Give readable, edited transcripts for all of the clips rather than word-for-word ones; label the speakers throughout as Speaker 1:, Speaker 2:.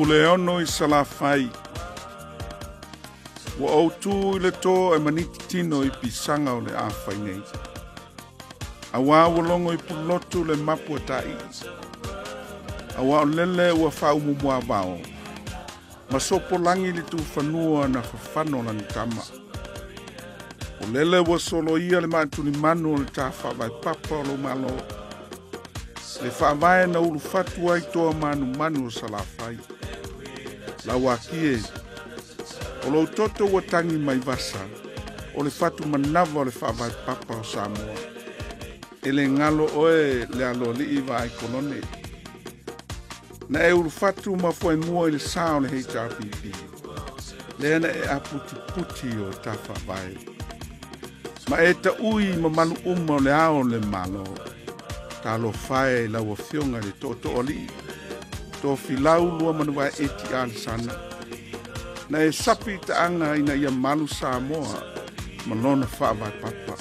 Speaker 1: Puleono I Salafai. Wa autu le to e maniti tino I pisanga o le awhai nei. A wā walongo I pulotu le mapu atai. A wā o lele ua whau mumua wao. Ma sopo langi le tuufanua na whawhano na tama. O lele ua solo ia le maatuni manu o le tāwhawai papa o lo malo. Le whawai na ulu fatua I toa manu manu o Salafai. La wakie. O lo toto ua tangi mai vasa. O le fatu manava o le whawai papa o Samoa. E le ngalo oe le alo li iwa ai kolone. Na e ulu fatu ma fo e mua I le sao le HRPP. Le ana e aputi puti o ta whawai. Ma e ta ui ma manu uma o le ao le malo. Ta lo fae la ua fionga le toto o li. To filau lua manuwa eti ale sana. Na e sapi ta anga ina ia malu Samoa. Malona whaavai papa.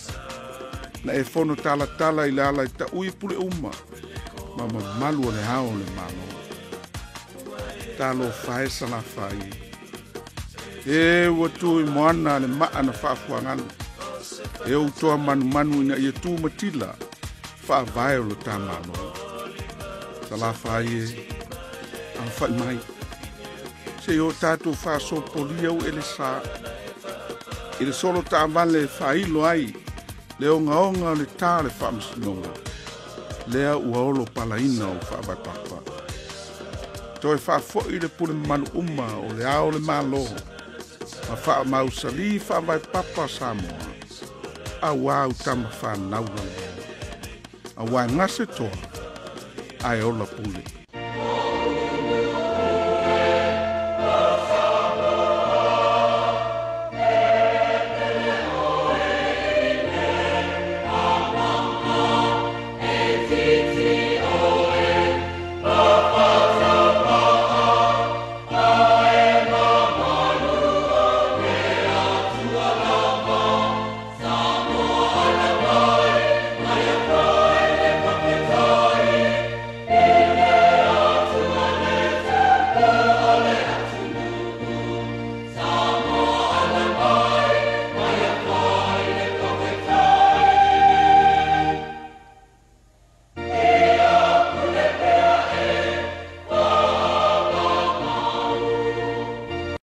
Speaker 1: Na e fono tala tala I lala I ta ui pule uma. Ma malu o le hao le malo. Ta lo fae Salafai. E watu I moana le maa na whaafuangana. E utoa manu manu ina ia tu matila. Whaavai o lo ta malo. Salafai e. Whai mai. Se o tātou whaaso polia o ele sā. I le solo tā vale whailo ai. Leo ngaonga le tā le whaamasinonga. Lea ua olo palaina o whaavai papa. Toi whaafo I le pule manu uma o le ao le malo. Ma wha mausali whaavai papa Samoa. A wau tama whanau. A wai ngase toa. Ai ola pule.